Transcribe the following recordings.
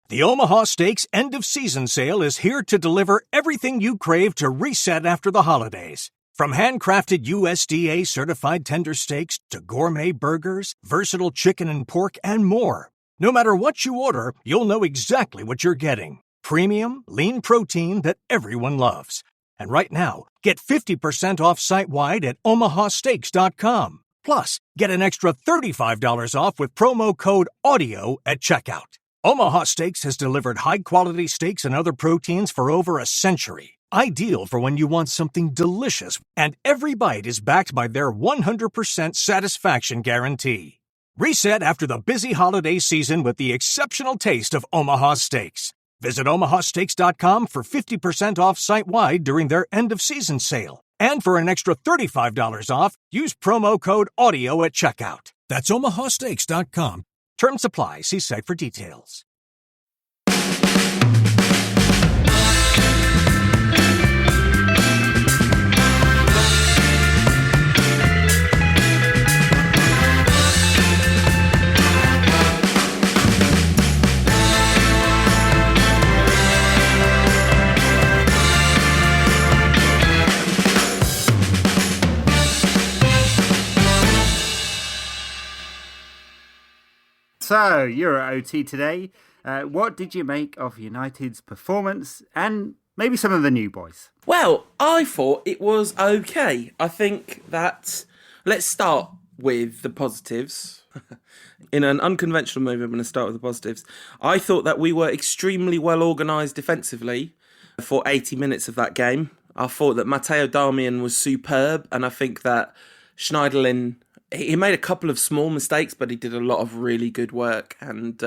The Omaha Steaks end-of-season sale is here to deliver everything you crave to reset after the holidays. From handcrafted USDA-certified tender steaks to gourmet burgers, versatile chicken and pork, and more. No matter what you order, you'll know exactly what you're getting. Premium, lean protein that everyone loves. And right now, get 50% off site-wide at omahasteaks.com. Plus, get an extra $35 off with promo code AUDIO at checkout. Omaha Steaks has delivered high-quality steaks and other proteins for over a century. Ideal for when you want something delicious, and every bite is backed by their 100% satisfaction guarantee. Reset after the busy holiday season with the exceptional taste of Omaha Steaks. Visit omahasteaks.com for 50% off site-wide during their end-of-season sale. And for an extra $35 off, use promo code AUDIO at checkout. That's omahasteaks.com. Terms apply. See site for details. So, you're at OT today. What did you make of United's performance and maybe some of the new boys? Well, I thought it was okay. I think that... Let's start with the positives. In an unconventional move, I'm going to start with the positives. I thought that we were extremely well organised defensively for 80 minutes of that game. I thought that Matteo Darmian was superb, and I think that Schneiderlin... He made a couple of small mistakes, but he did a lot of really good work. And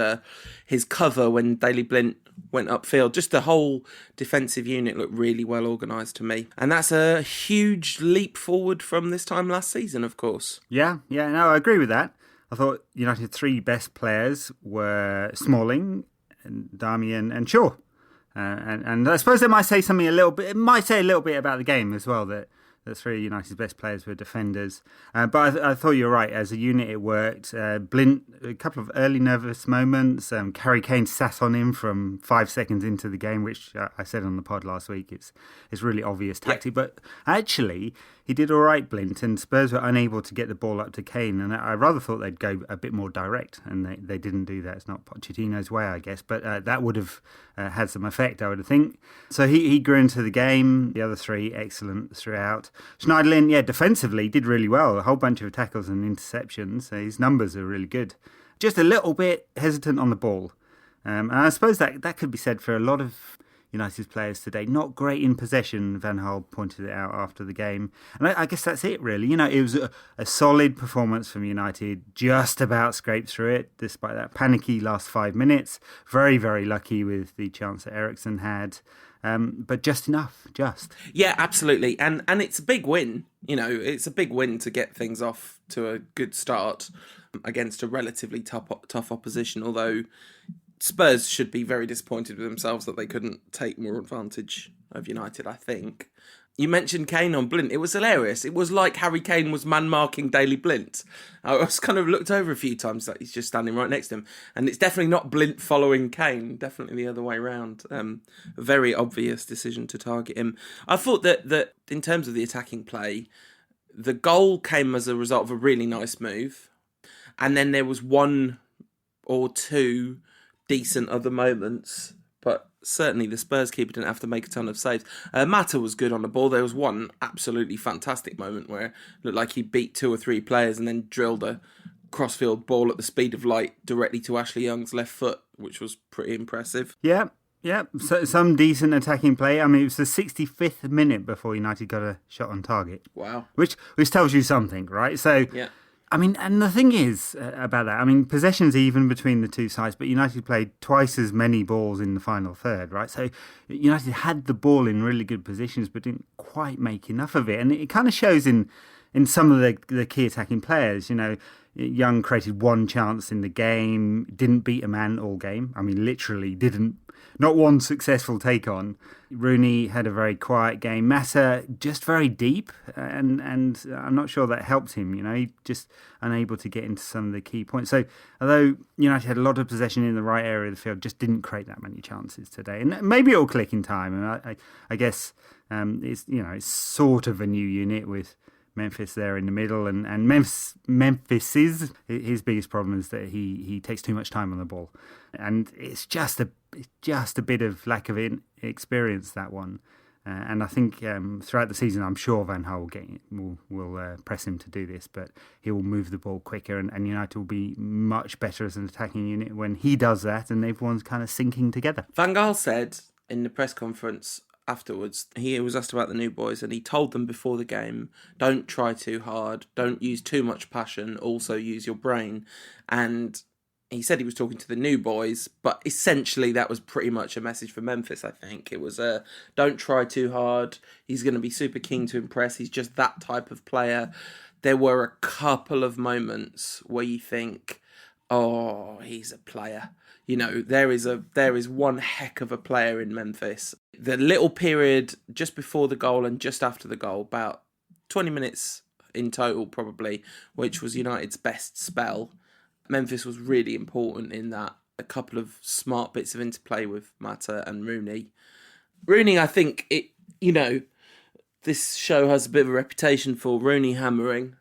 his cover when Daley Blind went upfield, just the whole defensive unit looked really well organised to me. And that's a huge leap forward from this time last season, of course. Yeah, no, I agree with that. I thought United's three best players were Smalling, and Darmian and Shaw. And I suppose it might say a little bit about the game as well, that three of United's best players were defenders. But I thought you were right. As a unit, it worked. Blint, a couple of early nervous moments. Harry Kane sat on him from 5 seconds into the game, which I said on the pod last week. It's really obvious tactic. Yeah. But actually, he did all right, Blint, and Spurs were unable to get the ball up to Kane. And I rather thought they'd go a bit more direct, and they didn't do that. It's not Pochettino's way, I guess. But that would have had some effect, I would think. So he grew into the game. The other three, excellent throughout. Schneiderlin, defensively did really well. A whole bunch of tackles and interceptions. His numbers are really good. Just a little bit hesitant on the ball. And I suppose that could be said for a lot of United's players today. Not great in possession, Van Gaal pointed it out after the game. And I guess that's it, really. It was a solid performance from United. Just about scraped through it, despite that panicky last 5 minutes. Very, very lucky with the chance that Eriksen had. But just enough, Yeah, absolutely. And it's a big win. It's a big win to get things off to a good start against a relatively tough opposition, although Spurs should be very disappointed with themselves that they couldn't take more advantage of United, I think. You mentioned Kane on Blint. It was hilarious. It was like Harry Kane was man-marking Daley Blind. I was kind of looked over a few times, like he's just standing right next to him. And it's definitely not Blint following Kane, definitely the other way around. A very obvious decision to target him. I thought that in terms of the attacking play, the goal came as a result of a really nice move. And then there was one or two decent other moments, but certainly the Spurs keeper didn't have to make a ton of saves. Mata was good on the ball. There was one absolutely fantastic moment where it looked like he beat two or three players and then drilled a crossfield ball at the speed of light directly to Ashley Young's left foot, which was pretty impressive. Yeah. So, some decent attacking play. I mean, it was the 65th minute before United got a shot on target. Wow. Which tells you something, right? So, yeah. I mean, and the thing is about that, I mean, possession's even between the two sides, but United played twice as many balls in the final third, right? So United had the ball in really good positions, but didn't quite make enough of it. And it kind of shows in some of the key attacking players. Young created one chance in the game, didn't beat a man all game. I mean, literally didn't. Not one successful take on. Rooney had a very quiet game. Mata just very deep, and I'm not sure that helped him. He just unable to get into some of the key points. So although United had a lot of possession in the right area of the field, just didn't create that many chances today. And maybe it'll click in time. And I guess it's sort of a new unit with Memphis there in the middle, and Memphis's his biggest problem is that he takes too much time on the ball, and it's just a bit of lack of experience, that one. And I think throughout the season, I'm sure Van Gaal will press him to do this, but he will move the ball quicker, and United will be much better as an attacking unit when he does that, and everyone's kind of syncing together. Van Gaal said in the press conference afterwards, he was asked about the new boys, and he told them before the game, don't try too hard, don't use too much passion, also use your brain. And he said he was talking to the new boys, but essentially that was pretty much a message for Memphis, I think. It was don't try too hard, he's going to be super keen to impress, he's just that type of player. There were a couple of moments where you think, oh, he's a player. There is one heck of a player in Memphis. The little period just before the goal and just after the goal, about 20 minutes in total probably, which was United's best spell. Memphis was really important in that. A couple of smart bits of interplay with Mata and Rooney. Rooney, I think, this show has a bit of a reputation for Rooney hammering.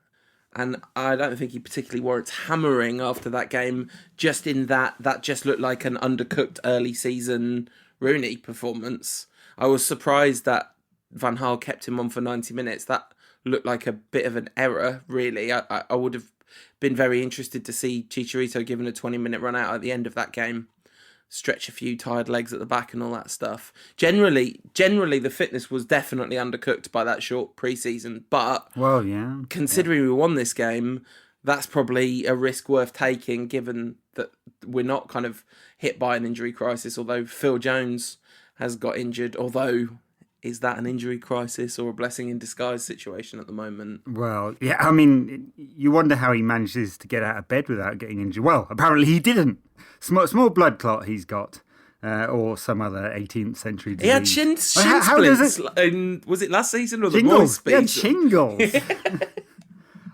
And I don't think he particularly warrants hammering after that game, just in that just looked like an undercooked early season Rooney performance. I was surprised that Van Gaal kept him on for 90 minutes. That looked like a bit of an error, really. I would have been very interested to see Chicharito given a 20-minute run out at the end of that game. Stretch a few tired legs at the back and all that stuff. Generally, the fitness was definitely undercooked by that short pre-season. But considering we won this game, that's probably a risk worth taking, given that we're not kind of hit by an injury crisis. Although Phil Jones has got injured, is that an injury crisis or a blessing in disguise situation at the moment? Well, yeah, I mean, you wonder how he manages to get out of bed without getting injured. Well, apparently he didn't. Small blood clot he's got, or some other 18th century disease. He had shin splints. Was it last season or shingles. The boys' He had shingles.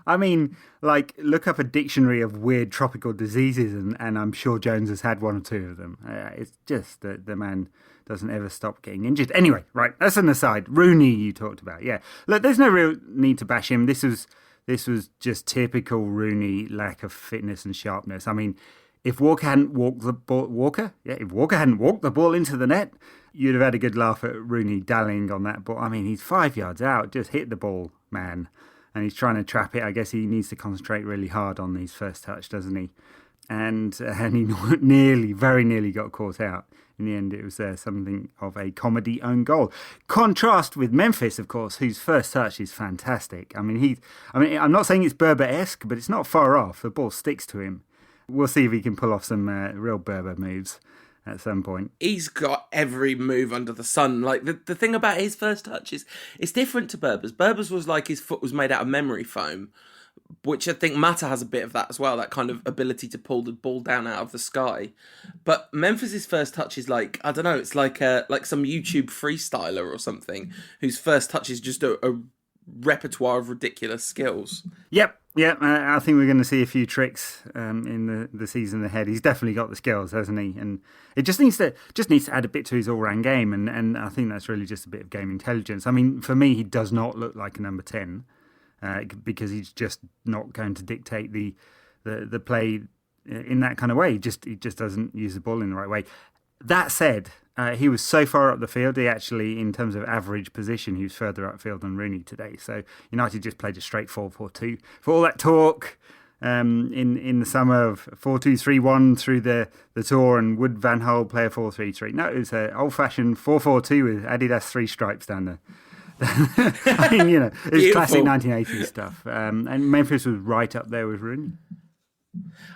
I mean, look up a dictionary of weird tropical diseases, and I'm sure Jones has had one or two of them. It's just that the man doesn't ever stop getting injured. Anyway, right, that's an aside. Rooney, you talked about, yeah. Look, there's no real need to bash him. This was just typical Rooney lack of fitness and sharpness. I mean, if Walker hadn't walked the ball into the net, you'd have had a good laugh at Rooney dallying on that ball. I mean, he's 5 yards out, just hit the ball, man. And he's trying to trap it. I guess he needs to concentrate really hard on his first touch, doesn't he? And he very nearly got caught out. In the end, it was something of a comedy own goal. Contrast with Memphis, of course, whose first touch is fantastic. I mean, I'm not saying it's Berber-esque, but it's not far off. The ball sticks to him. We'll see if he can pull off some real Berber moves at some point. He's got every move under the sun. Like, the thing about his first touch is it's different to Berber's. Berber's was like his foot was made out of memory foam, which I think Mata has a bit of that as well, that kind of ability to pull the ball down out of the sky. But Memphis's first touch is like, I don't know, it's like some YouTube freestyler or something whose first touch is just a repertoire of ridiculous skills. Yep. I think we're going to see a few tricks in the season ahead. He's definitely got the skills, hasn't he? And it just needs to add a bit to his all-round game, and I think that's really just a bit of game intelligence. I mean, for me, he does not look like a number 10. Because he's just not going to dictate the play in that kind of way. He just doesn't use the ball in the right way. That said, he was so far up the field, he actually, in terms of average position, he was further upfield than Rooney today. So United just played a straight 4-4-2. For all that talk in the summer of 4-2-3-1 through the tour, and would Van Gaal play a 4-3-3? No, it was an old-fashioned 4-4-2 with Adidas 3 stripes down there. I mean, it's classic 1980s stuff. And Memphis was right up there with Rooney.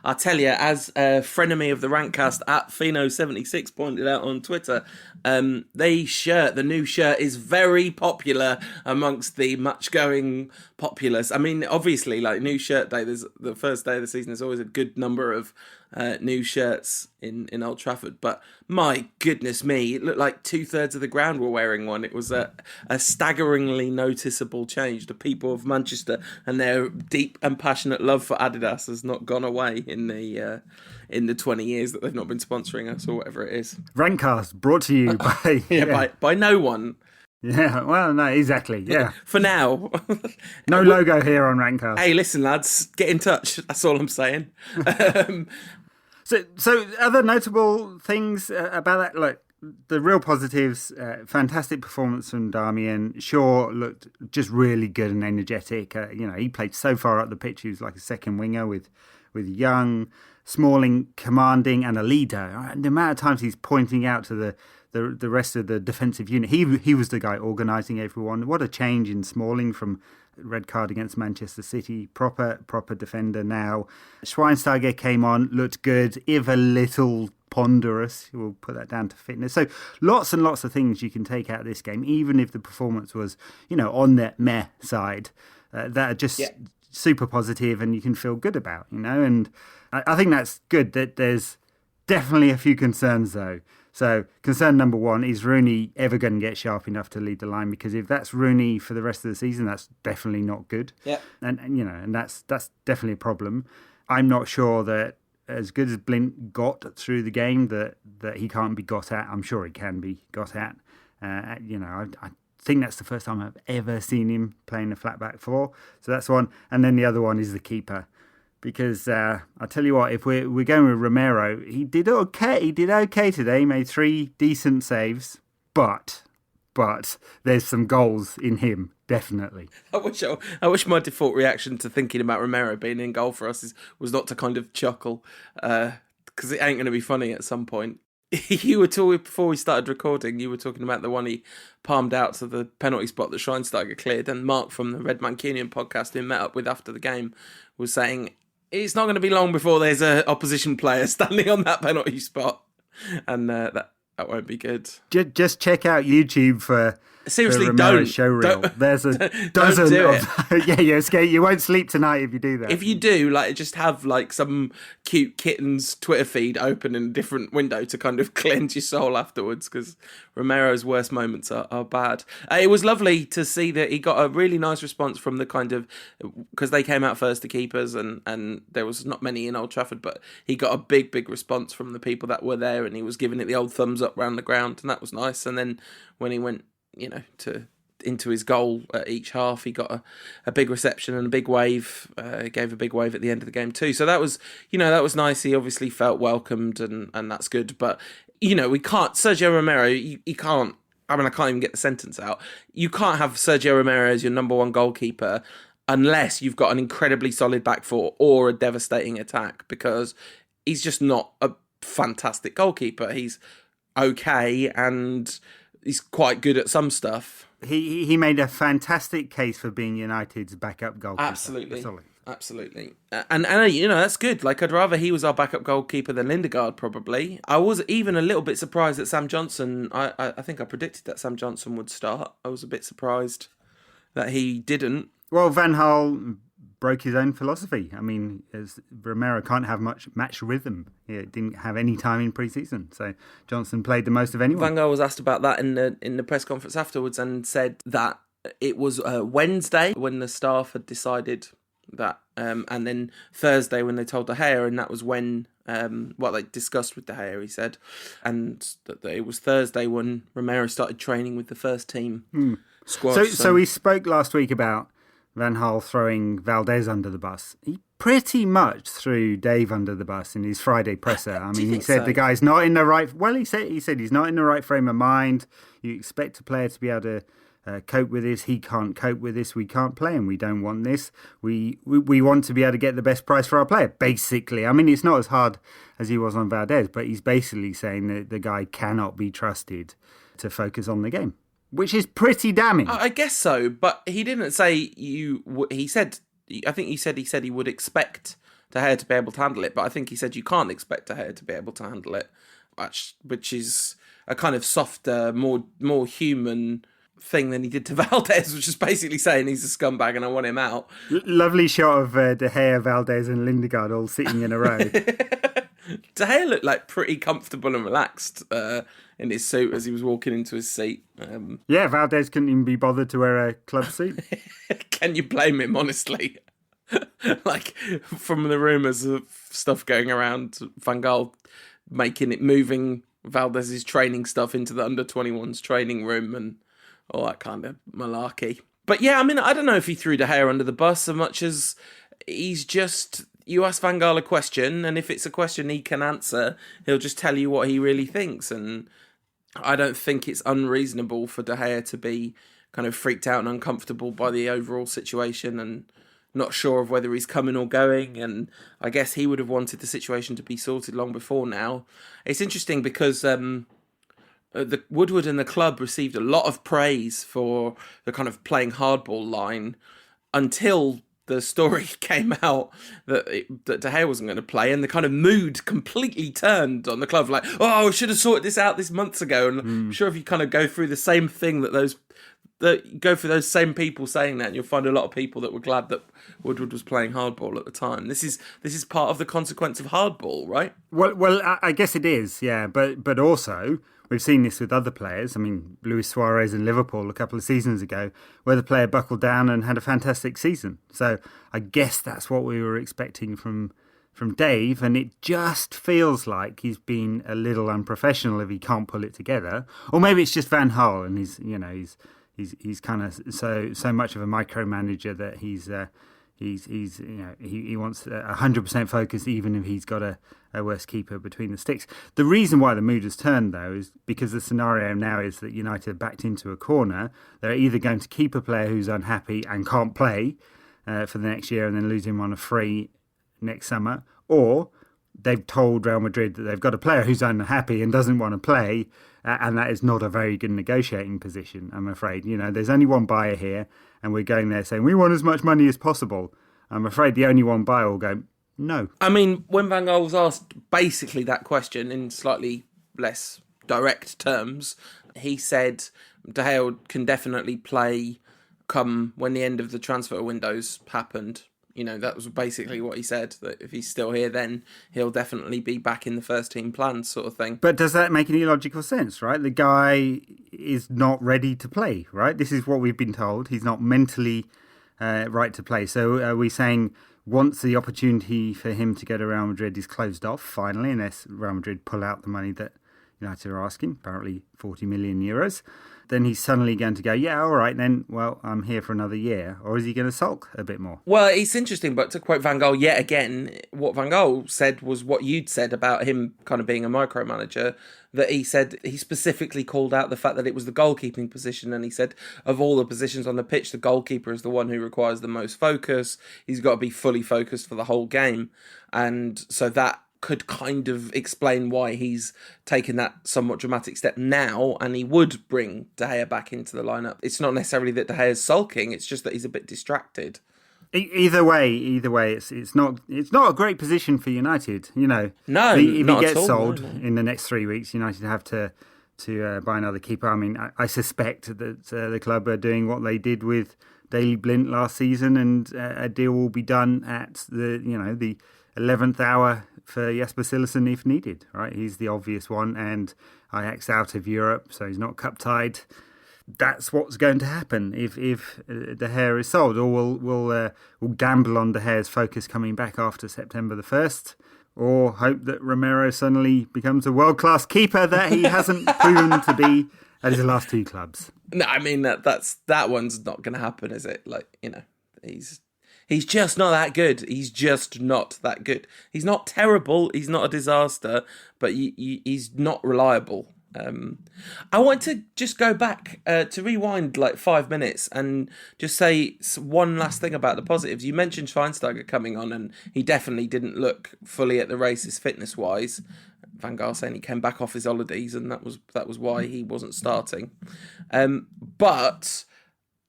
I tell you, as a frenemy of the Rantcast at Pheno76 pointed out on Twitter, the new shirt is very popular amongst the much-going populace. I mean, obviously, like new shirt day, there's the first day of the season. There's always a good number of new shirts in Old Trafford, but my goodness me, it looked like 2/3 of the ground were wearing one. It was a staggeringly noticeable change. The people of Manchester and their deep and passionate love for Adidas has not gone away in the 20 years that they've not been sponsoring us or whatever it is. Rantcast brought to you by by no one. Yeah, well, no, exactly. Yeah, for now. No logo here on Rantcast. Hey, listen, lads, get in touch. That's all I'm saying. So other notable things about that, look, the real positives, fantastic performance from Darmian. Shaw looked just really good and energetic. He played so far up the pitch. He was like a second winger with Young, Smalling commanding and a leader. And the amount of times he's pointing out to the rest of the defensive unit. He was the guy organising everyone. What a change in Smalling from red card against Manchester City. Proper defender now. Schweinsteiger came on, looked good, if a little ponderous. We'll put that down to fitness. So lots and lots of things you can take out of this game, even if the performance was, on the meh side. That are just super positive and you can feel good about, And I think that's good. That there's definitely a few concerns though. So concern number one, is Rooney ever going to get sharp enough to lead the line? Because if that's Rooney for the rest of the season, that's definitely not good. Yeah. And that's definitely a problem. I'm not sure that as good as Blint got through the game that he can't be got at. I'm sure he can be got at. I think that's the first time I've ever seen him playing a flat back four. So that's one. And then the other one is the keeper. Because I tell you what, if we're going with Romero, he did okay. He did okay today. He made 3 decent saves, but there's some goals in him, definitely. I wish my default reaction to thinking about Romero being in goal for us was not to kind of chuckle, because it ain't going to be funny at some point. You were talking before we started recording. You were talking about the one he palmed out to the penalty spot that Schweinsteiger cleared, and Mark from the Red Mancunian podcast, who met up with after the game, was saying it's not going to be long before there's an opposition player standing on that penalty spot, and that won't be good. Just check out YouTube for seriously. Don't showreel. There's a dozen. Do it. You're scared. You won't sleep tonight if you do that. If you do, just have some cute kitten's Twitter feed open in a different window to kind of cleanse your soul afterwards, because Romero's worst moments are bad. It was lovely to see that he got a really nice response from the kind of, because they came out first, the keepers, and there was not many in Old Trafford, but he got a big response from the people that were there, and he was giving it the old thumbs up round the ground, and that was nice. And then when he went into his goal at each half, he got a big reception and a big wave. Gave a big wave at the end of the game too. So that was nice. He obviously felt welcomed, and that's good. But we can't, Sergio Romero. You can't. I mean, I can't even get the sentence out. You can't have Sergio Romero as your number one goalkeeper unless you've got an incredibly solid back four or a devastating attack, because he's just not a fantastic goalkeeper. He's okay, and he's quite good at some stuff. He made a fantastic case for being United's backup goalkeeper. Absolutely. And that's good. I'd rather he was our backup goalkeeper than Lindegaard, probably. I was even a little bit surprised that Sam Johnson, I think I predicted that Sam Johnson would start. I was a bit surprised that he didn't. Well, Van Gaal broke his own philosophy. I mean, as Romero can't have much match rhythm. He didn't have any time in pre-season, so Johnson played the most of anyone. Van Gaal was asked about that in the press conference afterwards, and said that it was Wednesday when the staff had decided that, and then Thursday when they told De Gea, and that was when they discussed with De Gea, he said, and that it was Thursday when Romero started training with the first team squad. So we spoke last week about Van Gaal throwing Valdez under the bus. He pretty much threw Dave under the bus in his Friday presser. I mean, he said the guy's not in the right. Well, he said he's not in the right frame of mind. You expect a player to be able to cope with this. He can't cope with this. We can't play him. We don't want this. We want to be able to get the best price for our player. Basically, I mean, it's not as hard as he was on Valdez, but he's basically saying that the guy cannot be trusted to focus on the game, which is pretty damning. I guess so, but he didn't say he said he would expect De Gea to be able to handle it. But I think he said you can't expect De Gea to be able to handle it, which is a kind of softer, more human thing than he did to Valdez, which is basically saying he's a scumbag and I want him out. Lovely shot of De Gea, Valdez and Lindegaard all sitting in a row. De Gea looked like pretty comfortable and relaxed in his suit as he was walking into his seat. Yeah, Valdez couldn't even be bothered to wear a club suit. Can you blame him, honestly? Like, from the rumours of stuff going around, Van Gaal moving Valdez's training stuff into the under-21s training room and all that kind of malarkey. But yeah, I mean, I don't know if he threw De Gea under the bus so much as he's just... You ask Van Gaal a question, and if it's a question he can answer, he'll just tell you what he really thinks. And I don't think it's unreasonable for De Gea to be kind of freaked out and uncomfortable by the overall situation and not sure of whether he's coming or going. And I guess he would have wanted the situation to be sorted long before now. It's interesting because the Woodward and the club received a lot of praise for the kind of playing hardball line until the story came out that De Gea wasn't going to play, and the kind of mood completely turned on the club. Like, oh, we should have sorted this out this months ago. And I'm sure if you kind of go through the same thing that go for those same people saying that, and you'll find a lot of people that were glad that Woodward was playing hardball at the time. This is part of the consequence of hardball, right? Well, I guess it is, yeah. But also, we've seen this with other players. I mean, Luis Suarez in Liverpool a couple of seasons ago, where the player buckled down and had a fantastic season. So I guess that's what we were expecting from Dave, and it just feels like he's been a little unprofessional if he can't pull it together. Or maybe it's just Van Gaal, and he's kind of so much of a micromanager that he wants 100% focus even if he's got a worse keeper between the sticks. The reason why the mood has turned, though, is because the scenario now is that United are backed into a corner. They're either going to keep a player who's unhappy and can't play for the next year and then lose him on a free next summer, or they've told Real Madrid that they've got a player who's unhappy and doesn't want to play, and that is not a very good negotiating position, I'm afraid. There's only one buyer here, and we're going there saying we want as much money as possible. I'm afraid the only one buyer will go, no. I mean, when Van Gaal was asked basically that question in slightly less direct terms, he said De Gea can definitely play come when the end of the transfer windows happened. That was basically what he said, that if he's still here, then he'll definitely be back in the first team plans, sort of thing. But does that make any logical sense, right? The guy is not ready to play, right? This is what we've been told. He's not mentally right to play. So are we saying once the opportunity for him to go to Real Madrid is closed off, finally, unless Real Madrid pull out the money that United are asking, apparently 40 million euros, then he's suddenly going to go, yeah, all right, then, well, I'm here for another year? Or is he going to sulk a bit more? Well, it's interesting, but to quote Van Gaal yet again, what Van Gaal said was what you'd said about him kind of being a micromanager, that he said he specifically called out the fact that it was the goalkeeping position, and he said of all the positions on the pitch, the goalkeeper is the one who requires the most focus. He's got to be fully focused for the whole game. And so that could kind of explain why he's taken that somewhat dramatic step now, and he would bring De Gea back into the lineup. It's not necessarily that De Gea's sulking, it's just that he's a bit distracted. Either way, it's not a great position for United. No, if he not gets at all, sold no. in the next 3 weeks, United have to buy another keeper. I mean, I suspect that the club are doing what they did with Daley Blind last season, and a deal will be done at the 11th hour for Jesper Cillessen if needed. Right, he's the obvious one, and Ajax out of Europe, so he's not cup tied. That's what's going to happen if De Gea is sold, or we'll gamble on De Gea's focus coming back after September the 1st, or hope that Romero suddenly becomes a world-class keeper that he hasn't proven to be at his last two clubs. No, I mean that one's not going to happen, is it? He's just not that good. He's just not that good. He's not terrible. He's not a disaster, but he's not reliable. I want to just go back to rewind like 5 minutes and just say one last thing about the positives. You mentioned Schweinsteiger coming on, and he definitely didn't look fully at the races fitness-wise. Van Gaal saying he came back off his holidays, and that was why he wasn't starting. But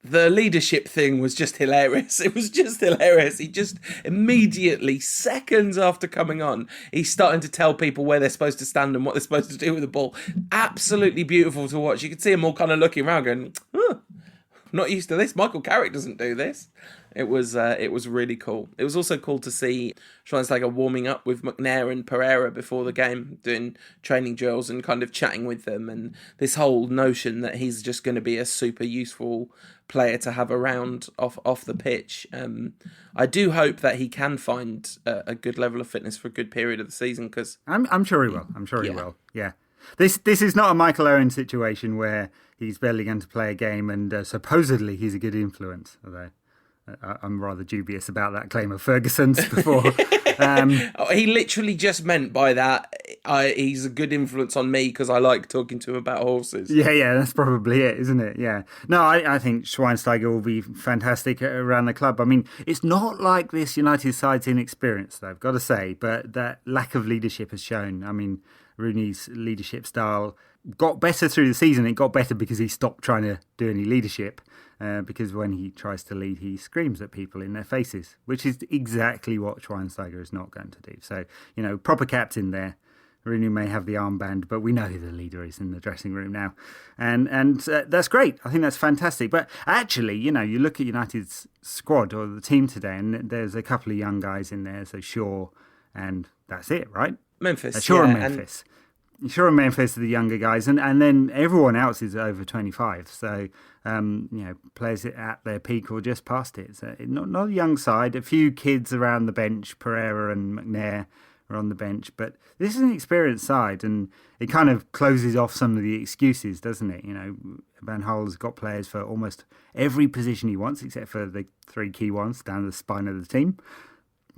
The leadership thing was just hilarious. It was just hilarious. He just immediately, seconds after coming on, he's starting to tell people where they're supposed to stand and what they're supposed to do with the ball. Absolutely beautiful to watch. You can see them all kind of looking around going, not used to this. Michael Carrick doesn't do this. It was really cool. It was also cool to see Schweinsteiger warming up with McNair and Pereira before the game, doing training drills and kind of chatting with them. And this whole notion that he's just going to be a super useful player to have around off the pitch. I do hope that he can find a good level of fitness for a good period of the season. Because I'm sure he will. I'm sure he will. Yeah. This is not a Michael Owen situation where he's barely going to play a game and supposedly he's a good influence, although I'm rather dubious about that claim of Ferguson's before. He literally just meant by that, he's a good influence on me because I like talking to him about horses. Yeah, that's probably it, isn't it? Yeah. No, I think Schweinsteiger will be fantastic around the club. I mean, it's not like this United side's inexperienced, though, I've got to say, but that lack of leadership has shown. I mean, Rooney's leadership style got better through the season. It got better because he stopped trying to do any leadership. Because when he tries to lead, he screams at people in their faces, which is exactly what Schweinsteiger is not going to do. So, proper captain there. Rooney may have the armband, but we know who the leader is in the dressing room now. And that's great. I think that's fantastic. But actually, you look at United's squad or the team today, and there's a couple of young guys in there. So Shaw, and that's it, right? Memphis. Shaw and Memphis. Shaw and Memphis are the younger guys, and then everyone else is over 25. So, players at their peak or just past it. So not a young side. A few kids around the bench. Pereira and McNair are on the bench, but this is an experienced side, and it kind of closes off some of the excuses, doesn't it? Van Gaal's got players for almost every position he wants, except for the three key ones down the spine of the team.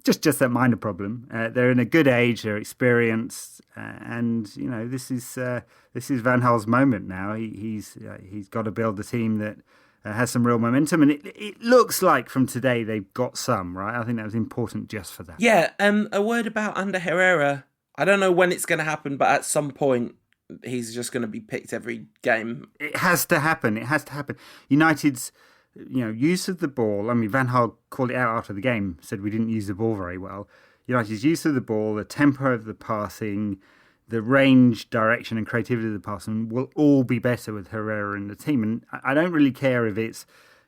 Just that minor problem. They're in a good age. They're experienced, and this is Van Gaal's moment now. He's got to build a team that has some real momentum, and it looks like from today they've got some, right. I think that was important just for that. Yeah. A word about Ander Herrera. I don't know when it's going to happen, but at some point he's just going to be picked every game. It has to happen. United's use of the ball. I mean, Van Gaal called it out after the game, said we didn't use the ball very well. United's use of the ball, the tempo of the passing, the range, direction and creativity of the passing will all be better with Herrera in the team. And I don't really care if it's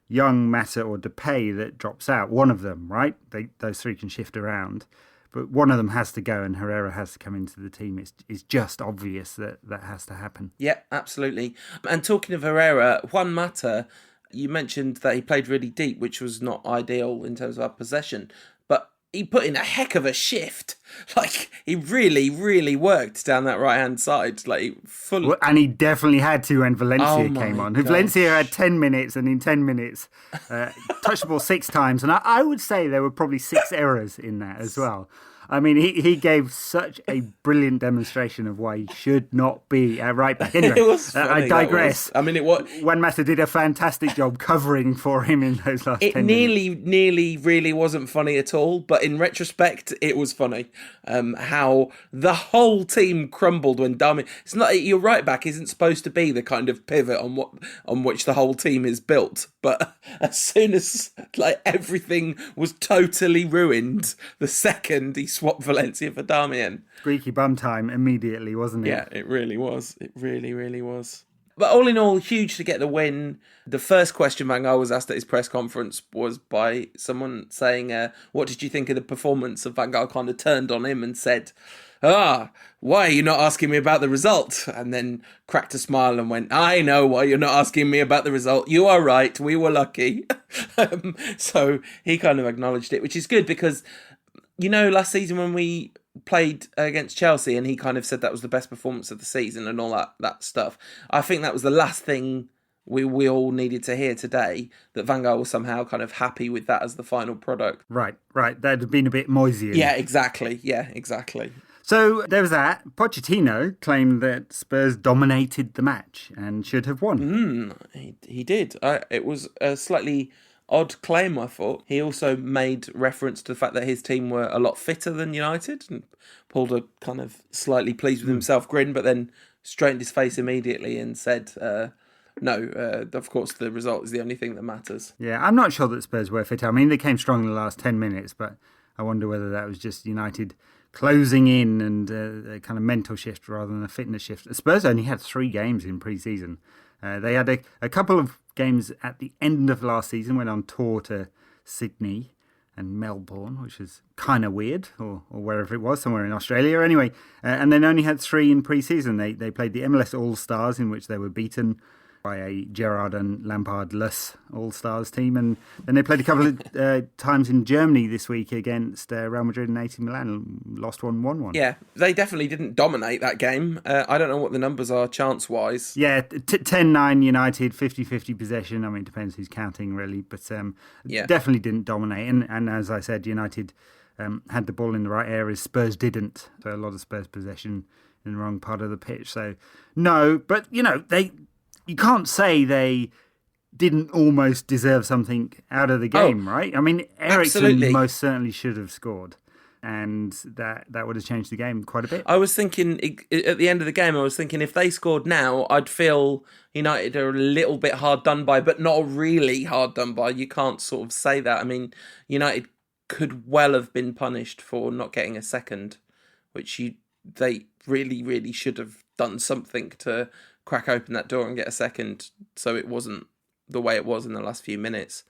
Young, Mata or Depay that drops out. One of them, right? Those three can shift around. But one of them has to go and Herrera has to come into the team. It's just obvious that has to happen. Yeah, absolutely. And talking of Herrera, Juan Mata, you mentioned that he played really deep, which was not ideal in terms of our possession, but he put in a heck of a shift. Like, he really, really worked down that right-hand side. And he definitely had to when Valencia came on. Gosh. Valencia had 10 minutes, and in 10 minutes, touched the ball 6 times. And I would say there were probably 6 errors in that as well. I mean, he gave such a brilliant demonstration of why he should not be a right back. Anyway, I digress. Juan Mata did a fantastic job covering for him in those last 10 minutes. It nearly really wasn't funny at all, but in retrospect, it was funny. How the whole team crumbled when Darmian. It's not your right back isn't supposed to be the kind of pivot on which the whole team is built, but as soon as everything was totally ruined, the second he swapped Valencia for Darmian. Squeaky bum time immediately, wasn't it? Yeah, it really was. It really, really was. But all in all, huge to get the win. The first question Van Gaal was asked at his press conference was by someone saying, what did you think of the performance? And Van Gaal kind of turned on him and said, why are you not asking me about the result? And then cracked a smile and went, I know why you're not asking me about the result. You are right. We were lucky. So he kind of acknowledged it, which is good because, last season when we played against Chelsea and he kind of said that was the best performance of the season and all that stuff. I think that was the last thing we all needed to hear today, that Van Gaal was somehow kind of happy with that as the final product. Right. That had been a bit Moisey. Yeah, exactly. So there was that. Pochettino claimed that Spurs dominated the match and should have won. He did. It was a slightly odd claim, I thought. He also made reference to the fact that his team were a lot fitter than United and pulled a kind of slightly pleased with himself grin, but then straightened his face immediately and said, Of course, the result is the only thing that matters. Yeah, I'm not sure that Spurs were fit. I mean, they came strong in the last 10 minutes, but I wonder whether that was just United closing in and a kind of mental shift rather than a fitness shift. Spurs only had 3 games in pre-season. They had a couple of games at the end of last season, went on tour to Sydney and Melbourne, which is kind of weird, or wherever it was, somewhere in Australia anyway. And then only had 3 in pre-season. They played the MLS All-Stars, in which they were beaten by a Gerrard and Lampard-less All-Stars team. And then they played a couple of times in Germany this week against Real Madrid and AC Milan and lost 1-1. Yeah, they definitely didn't dominate that game. I don't know what the numbers are chance-wise. Yeah, 10-9 United, 50-50 possession. I mean, it depends who's counting, really. But definitely didn't dominate. And as I said, United had the ball in the right areas. Spurs didn't. So a lot of Spurs possession in the wrong part of the pitch. So, no, but, you can't say they didn't almost deserve something out of the game, right? I mean, Eriksen most certainly should have scored, and that would have changed the game quite a bit. I was thinking, at the end of the game, if they scored now, I'd feel United are a little bit hard done by, but not really hard done by. You can't sort of say that. I mean, United could well have been punished for not getting a second, which they really, really should have done something to crack open that door and get a second, so it wasn't the way it was in the last few minutes.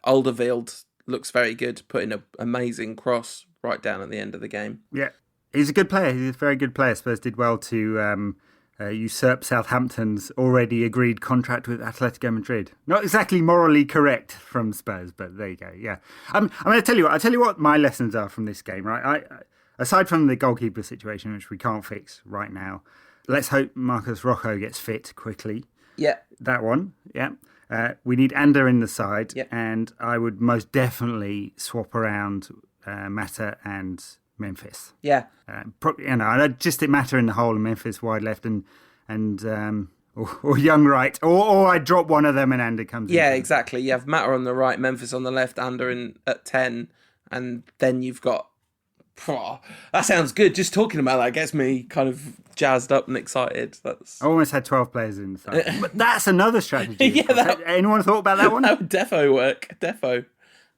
Alderweireld looks very good, putting an amazing cross right down at the end of the game. Yeah, he's a good player. He's a very good player. Spurs did well to usurp Southampton's already agreed contract with Atletico Madrid. Not exactly morally correct from Spurs, but there you go. Yeah, I'm going to tell you what. I'll tell you what my lessons are from this game. Right, aside from the goalkeeper situation, which we can't fix right now. Let's hope Marcus Rocco gets fit quickly. Yeah. That one, yeah. We need Ander in the side, yeah. And I would most definitely swap around Mata and Memphis. Yeah. Just it Mata in the hole and Memphis wide left and or Young right. Or I drop one of them and Ander comes in. Yeah, exactly. You have Mata on the right, Memphis on the left, Ander in at 10, and then you've got... that sounds good. Just talking about that gets me kind of jazzed up and excited. I almost had 12 players in the side. But that's another strategy. Yeah, anyone thought about that one? That would defo work. Defo.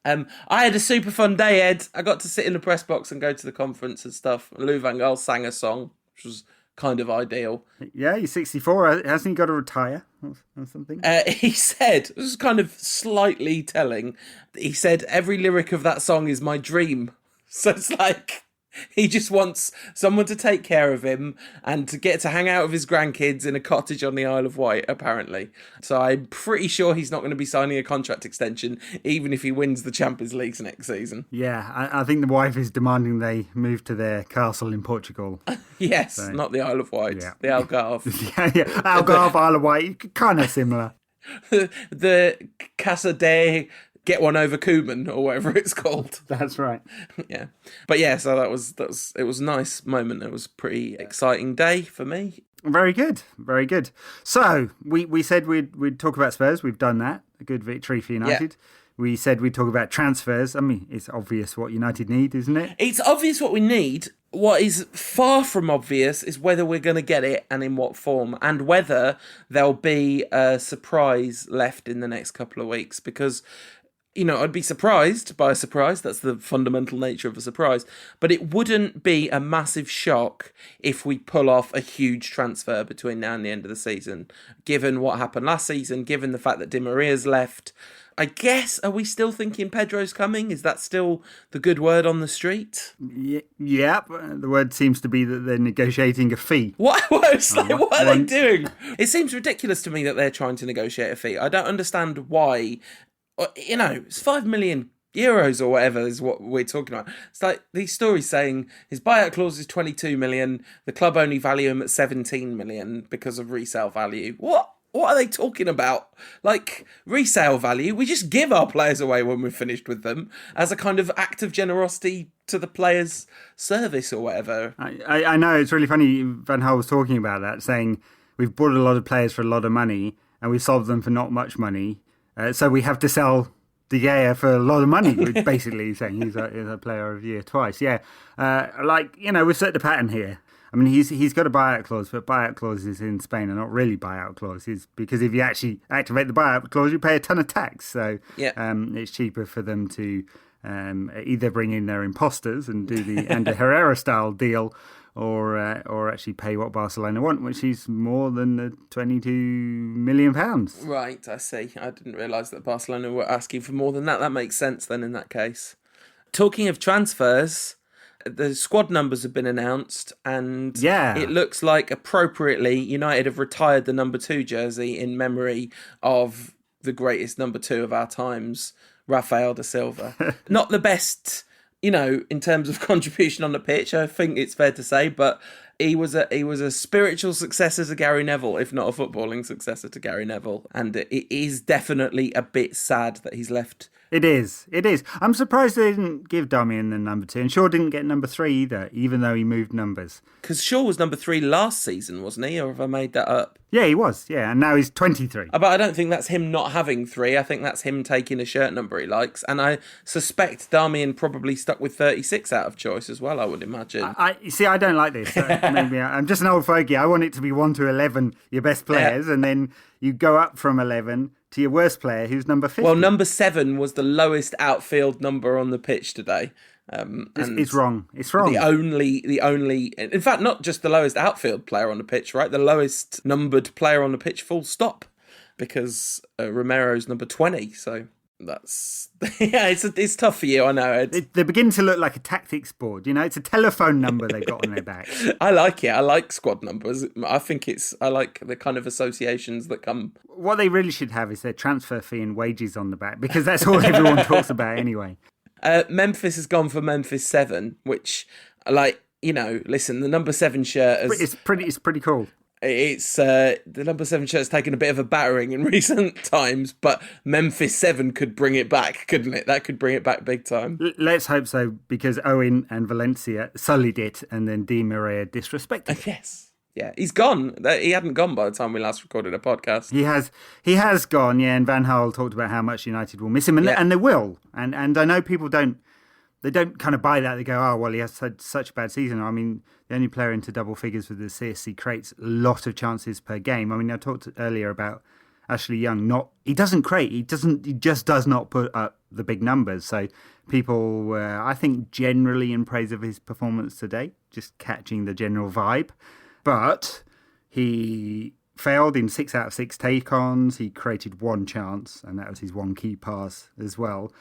I had a super fun day, Ed. I got to sit in the press box and go to the conference and stuff. Lou Van Gaal sang a song, which was kind of ideal. Yeah, he's 64. Hasn't he got to retire or something? He said, this is kind of slightly telling, he said, every lyric of that song is my dream. So it's like he just wants someone to take care of him and to get to hang out with his grandkids in a cottage on the Isle of Wight, apparently. So I'm pretty sure he's not going to be signing a contract extension, even if he wins the Champions League next season. Yeah, I think the wife is demanding they move to their castle in Portugal. Yes, so. Not the Isle of Wight, yeah. The Algarve. yeah, Algarve, Isle of Wight, kind of similar. The Casa de... Get one over Koeman or whatever it's called. That's right. Yeah. But yeah, so it was a nice moment. It was a pretty exciting day for me. Very good. Very good. So we said we'd talk about Spurs. We've done that. A good victory for United. Yeah. We said we'd talk about transfers. I mean, it's obvious what United need, isn't it? It's obvious what we need. What is far from obvious is whether we're going to get it and in what form, and whether there'll be a surprise left in the next couple of weeks, because I'd be surprised by a surprise. That's the fundamental nature of a surprise. But it wouldn't be a massive shock if we pull off a huge transfer between now and the end of the season. Given what happened last season, given the fact that Di Maria's left, I guess, are we still thinking Pedro's coming? Is that still the good word on the street? Yeah. The word seems to be that they're negotiating a fee. What are they doing? It seems ridiculous to me that they're trying to negotiate a fee. I don't understand why. It's 5 million euros or whatever is what we're talking about. It's like these stories saying his buyout clause is 22 million. The club only value him at 17 million because of resale value. What are they talking about? Like, resale value? We just give our players away when we're finished with them as a kind of act of generosity to the players' service or whatever. I know, it's really funny. Van Gaal was talking about that, saying we've bought a lot of players for a lot of money and we've sold them for not much money. So we have to sell De Gea for a lot of money, which basically he's saying he's a player of the year twice. Yeah, we've set the pattern here. I mean, he's got a buyout clause, but buyout clauses in Spain are not really buyout clauses, because if you actually activate the buyout clause, you pay a ton of tax. So it's cheaper for them to either bring in their imposters and do the Ander Herrera style deal, or actually pay what Barcelona want, which is more than the £22 million. Right, I see. I didn't realise that Barcelona were asking for more than that. That makes sense then in that case. Talking of transfers, the squad numbers have been announced, and it looks like appropriately United have retired the number 2 jersey in memory of the greatest number 2 of our times, Rafael da Silva. Not the best, in terms of contribution on the pitch, I think it's fair to say, but he was a spiritual successor to Gary Neville, if not a footballing successor to Gary Neville. And it is definitely a bit sad that he's left. It is. I'm surprised they didn't give Darmian the number 2, and Shaw didn't get number 3 either, even though he moved numbers. Because Shaw was number 3 last season, wasn't he? Or have I made that up? Yeah, he was. Yeah, and now he's 23. But I don't think that's him not having 3. I think that's him taking a shirt number he likes. And I suspect Darmian probably stuck with 36 out of choice as well, I would imagine. I don't like this. Maybe I'm just an old fogey. I want it to be 1 to 11, your best players, and then you go up from 11 to your worst player, who's number 50. Well, number 7 was the lowest outfield number on the pitch today. It's wrong. It's wrong. The only, in fact, not just the lowest outfield player on the pitch, right? The lowest numbered player on the pitch, full stop, because Romero's number 20. So that's it's tough for you. I know. They begin to look like a tactics board. It's a telephone number they've got on their back. I like it. I like squad numbers. I like the kind of associations that come. What they really should have is their transfer fee and wages on the back, because that's all everyone talks about anyway. Memphis has gone for Memphis 7, which, listen, the number 7 shirt it's pretty cool. It's the number 7 shirt's taken a bit of a battering in recent times, but Memphis 7 could bring it back, couldn't it? That could bring it back big time. Let's hope so, because Owen and Valencia sullied it, and then Di Maria disrespected it. Yes. Yeah, he's gone. He hadn't gone by the time we last recorded a podcast. He has gone, yeah, and Van Gaal talked about how much United will miss him, and they will. And I know people don't kind of buy that. They go, oh, well, he has had such a bad season. I mean, the only player into double figures with the CSC creates a lot of chances per game. I mean, I talked earlier about Ashley Young. He doesn't create. He just does not put up the big numbers. So people were, I think, generally in praise of his performance today, just catching the general vibe. But he failed in 6 out of 6 take-ons. He created 1 chance, and that was his 1 key pass as well.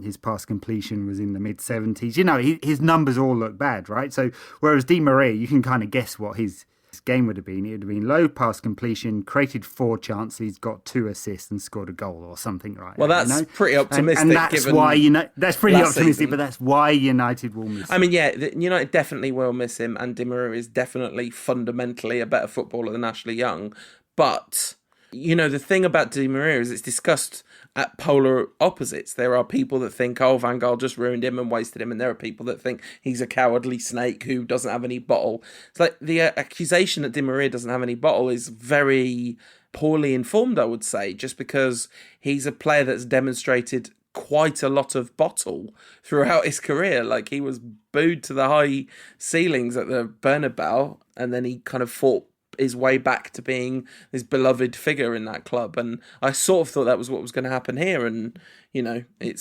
His pass completion was in the mid-70s. His numbers all look bad, right? So whereas Di Maria, you can kind of guess what his game would have been. It would have been low pass completion, created 4 chances, got 2 assists and scored a goal or something, right? Well, that's pretty optimistic. And that's why that's pretty optimistic, season. But that's why United will miss him. I mean, yeah, United definitely will miss him, and Di Maria is definitely fundamentally a better footballer than Ashley Young. But, the thing about Di Maria is it's discussed at polar opposites. There are people that think, oh, Van Gaal just ruined him and wasted him, and there are people that think he's a cowardly snake who doesn't have any bottle. It's like the accusation that Di Maria doesn't have any bottle is very poorly informed, I would say, just because he's a player that's demonstrated quite a lot of bottle throughout his career. Like, he was booed to the high ceilings at the Bernabeu, and then he kind of fought his way back to being this beloved figure in that club, and I sort of thought that was what was going to happen here. And it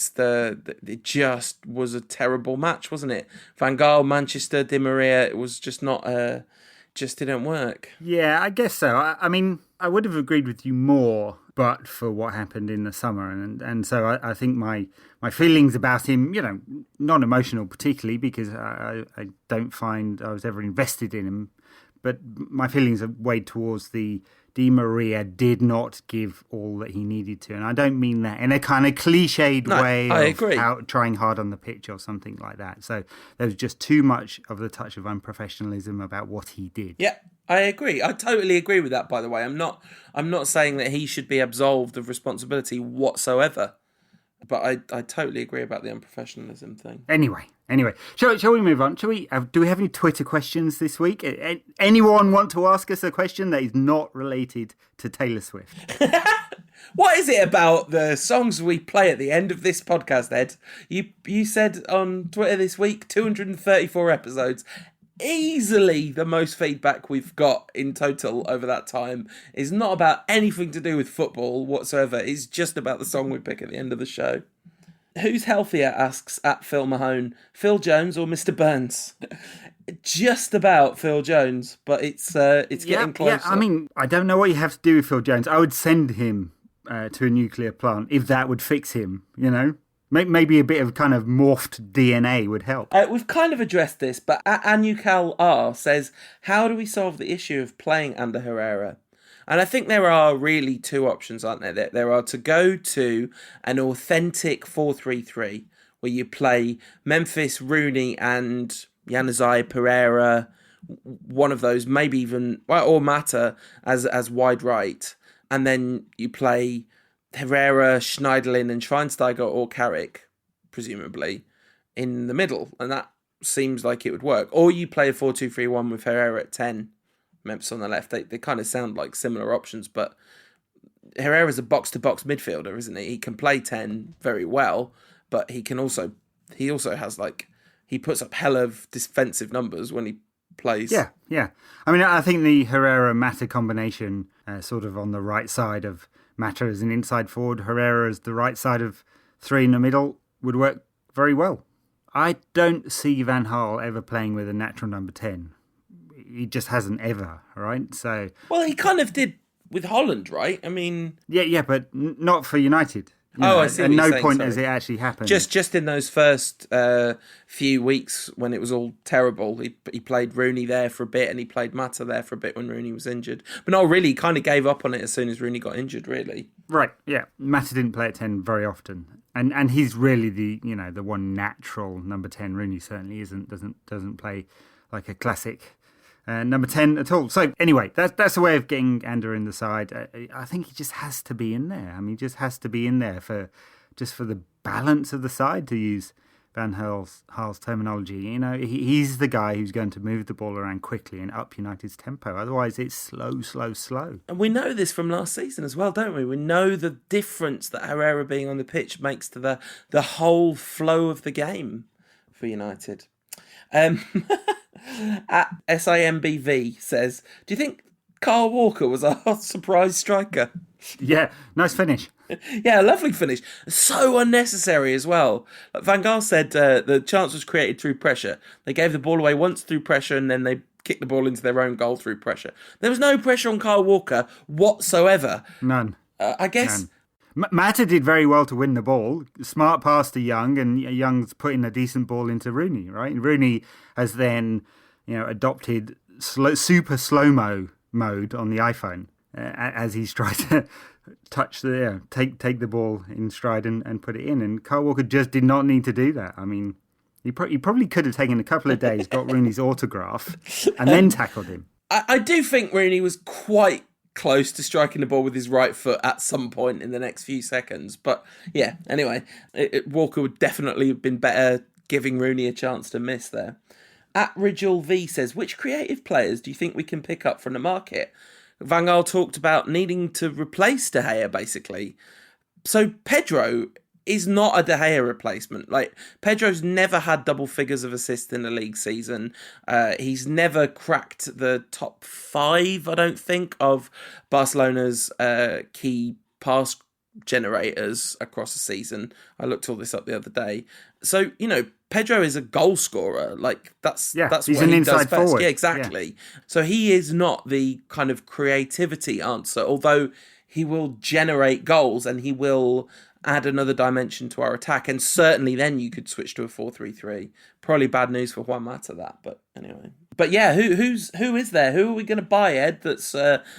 just was a terrible match, wasn't it? Van Gaal, Manchester, Di Maria, it was just not just didn't work. Yeah, I guess so. I mean, I would have agreed with you more, but for what happened in the summer, and so I think my feelings about him, not emotional particularly, because I don't find I was ever invested in him. But my feelings are weighed towards the Di Maria did not give all that he needed to. And I don't mean that in a kind of cliched way of trying hard on the pitch or something like that. So there was just too much of the touch of unprofessionalism about what he did. Yeah, I agree. I totally agree with that, by the way. I'm not saying that he should be absolved of responsibility whatsoever. But I totally agree about the unprofessionalism thing. Anyway, shall we move on? Do we have any Twitter questions this week? Anyone want to ask us a question that is not related to Taylor Swift? What is it about the songs we play at the end of this podcast, Ed? You said on Twitter this week, 234 episodes. easily the most feedback we've got in total over that time is not about anything to do with football whatsoever. It's just about the song we pick at the end of the show. Who's healthier, asks at Phil Mahone, Phil Jones or Mr. Burns? Just about Phil Jones, but it's getting closer. Yeah, I mean, I don't know what you have to do with Phil Jones. I would send him to a nuclear plant if that would fix him, you know? Maybe a bit of kind of morphed DNA would help. We've kind of addressed this, but Anucal R says, how do we solve the issue of playing under Herrera? And I think there are really two options, aren't there? There are to go to an authentic 4-3-3, where you play Memphis, Rooney and Januzaj, Pereira, one of those, maybe even, or Mata as wide right. And then you play Herrera, Schneiderlin and Schweinsteiger or Carrick, presumably, in the middle. And that seems like it would work. Or you play a 4-2-3-1 with Herrera at 10, Memphis on the left. They kind of sound like similar options, but Herrera's a box-to-box midfielder, isn't he? He can play 10 very well, but he also has he puts up hell of defensive numbers when he plays. Yeah. I mean, I think the Herrera-Mata combination sort of on the right side of Mata as an inside forward, Herrera as the right side of three in the middle would work very well. I don't see Van Gaal ever playing with a natural number 10. He just hasn't ever, right? So, well, he kind of did with Holland, right? I mean, yeah, but not for United. I see. At no point has it actually happened. Just in those first few weeks when it was all terrible, he played Rooney there for a bit, and he played Mata there for a bit when Rooney was injured. But no, really, he kind of gave up on it as soon as Rooney got injured. Really, right? Yeah, Mata didn't play at 10 very often, and he's really the one natural number 10. Rooney certainly doesn't play like a classic number 10 at all. So anyway, that's a way of getting Ander in the side. I think he just has to be in there. I mean, he just has to be in there for the balance of the side, to use Van Gaal's terminology. You know, he's the guy who's going to move the ball around quickly and up United's tempo. Otherwise, it's slow. And we know this from last season as well, don't we? We know the difference that Herrera being on the pitch makes to the whole flow of the game for United. At SIMBV says, do you think Kyle Walker was a surprise striker? Yeah, nice finish. Yeah, lovely finish. So unnecessary as well. Van Gaal said the chance was created through pressure. They gave the ball away once through pressure and then they kicked the ball into their own goal through pressure. There was no pressure on Kyle Walker whatsoever. None. I guess... None. Mata did very well to win the ball. Smart pass to Young, and Young's putting a decent ball into Rooney, right? And Rooney has then, adopted super slow-mo mode on the iPhone as he's tried to touch take the ball in stride and put it in. And Kyle Walker just did not need to do that. I mean, he probably could have taken a couple of days, got Rooney's autograph, and then tackled him. I do think Rooney was quite close to striking the ball with his right foot at some point in the next few seconds. But yeah, anyway, Walker would definitely have been better giving Rooney a chance to miss there. At Rigel V says, which creative players do you think we can pick up from the market? Van Gaal talked about needing to replace De Gea, basically. So Pedro is not a De Gea replacement. Like, Pedro's never had double figures of assists in the league season. He's never cracked the top 5, I don't think, of Barcelona's key pass generators across the season. I looked all this up the other day. So, Pedro is a goal scorer. Like, that's he's what an he inside does best. forward. Yeah, exactly. Yeah. So he is not the kind of creativity answer, although he will generate goals and he will add another dimension to our attack. And certainly then you could switch to a 4-3-3. Probably bad news for Juan Mata, that, but anyway. But yeah, who is there? Who are we going to buy, Ed, that's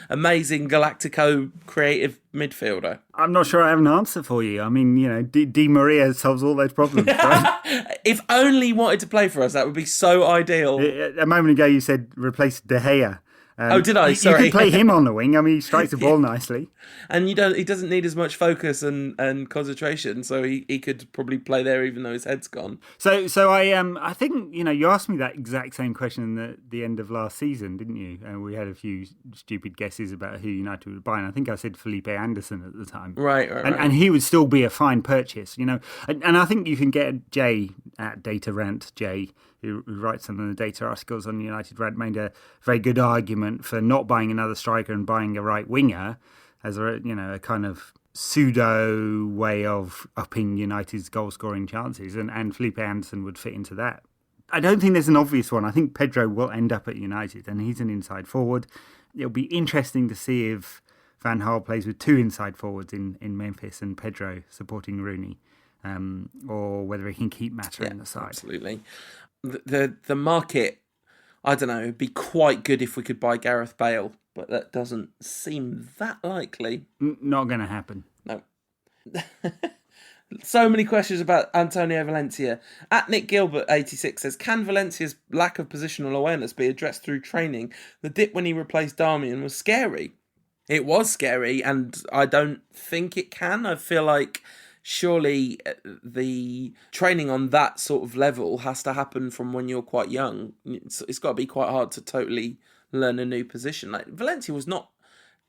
amazing Galactico creative midfielder? I'm not sure I have an answer for you. I mean, Di Maria solves all those problems, right? If only he wanted to play for us, that would be so ideal. A moment ago you said replace De Gea. Oh, did I? You Sorry. could play him on the wing. I mean, he strikes the ball nicely. And he doesn't need as much focus and concentration, so he could probably play there even though his head's gone. So I think you asked me that exact same question at the end of last season, didn't you? And we had a few stupid guesses about who United would buy, and I think I said Felipe Anderson at the time. Right. And he would still be a fine purchase, And I think you can get Jay at Data Rant, Jay, who writes some of the data articles on United Rant, made a very good argument for not buying another striker and buying a right winger as a kind of pseudo way of upping United's goal scoring chances, and Felipe Anderson would fit into that. I don't think there's an obvious one. I think Pedro will end up at United, and he's an inside forward. It'll be interesting to see if Van Gaal plays with two inside forwards in Memphis and Pedro supporting Rooney, or whether he can keep Mata in the side. Absolutely. The market, I don't know, it'd be quite good if we could buy Gareth Bale, but that doesn't seem that likely. Not going to happen. No. So many questions about Antonio Valencia. At Nick Gilbert 86 says, can Valencia's lack of positional awareness be addressed through training? The dip when he replaced Darmian was scary. It was scary, and I don't think it can. I feel like surely the training on that sort of level has to happen from when you're quite young. It's got to be quite hard to totally learn a new position. Like, Valencia was not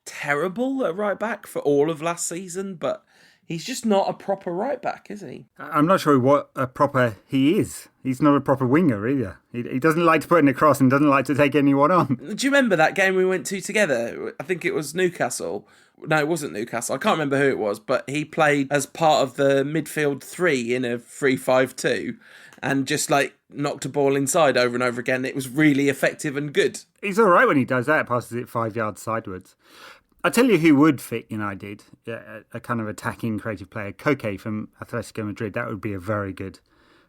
terrible at right back for all of last season, but he's just not a proper right back, is he? I'm not sure what a proper he is. He's not a proper winger either. He doesn't like to put in a cross and doesn't like to take anyone on. Do you remember that game we went to together? I think it was Newcastle. No, it wasn't Newcastle. I can't remember who it was, but he played as part of the midfield three in a 3-5-2 and just knocked a ball inside over and over again. It was really effective and good. He's all right when he does that, passes it 5 yards sideways. I'll tell you who would fit United, a kind of attacking creative player, Koke from Atletico Madrid. That would be a very good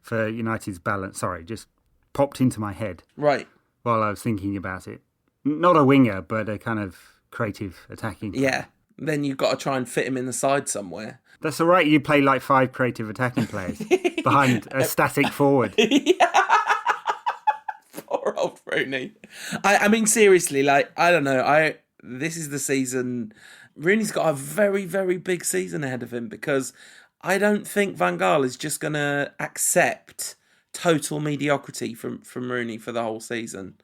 for United's balance. Sorry, just popped into my head. Right. While I was thinking about it. Not a winger, but a kind of creative attacking player. Yeah. Then you've got to try and fit him in the side somewhere. That's all right. You play 5 creative attacking players behind a static forward. Poor old Rooney. I mean, seriously, I don't know. This is the season. Rooney's got a very, very big season ahead of him because I don't think Van Gaal is just going to accept total mediocrity from Rooney for the whole season.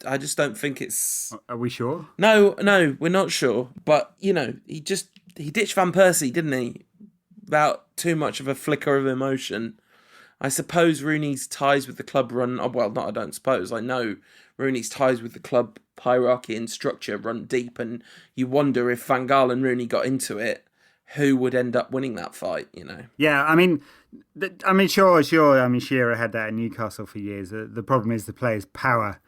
I just don't think it's... Are we sure? No, we're not sure. But, he ditched Van Persie, didn't he? Without too much of a flicker of emotion. I suppose Rooney's ties with the club run... Well, not I don't suppose. I know Rooney's ties with the club hierarchy and structure run deep, and you wonder if Van Gaal and Rooney got into it, who would end up winning that fight, Yeah, sure. Shearer had that at Newcastle for years. The problem is the player's power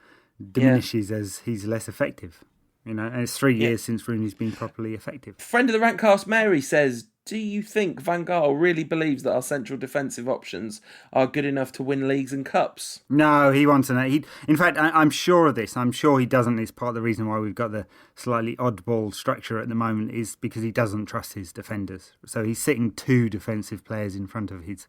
diminishes as he's less effective. And it's 3 years since Rooney's been properly effective. Friend of the Rantcast, Mary, says, do you think Van Gaal really believes that our central defensive options are good enough to win leagues and cups? No, he wants to. In fact, I'm sure of this. I'm sure he doesn't. It's part of the reason why we've got the slightly oddball structure at the moment is because he doesn't trust his defenders. So he's sitting 2 defensive players in front of his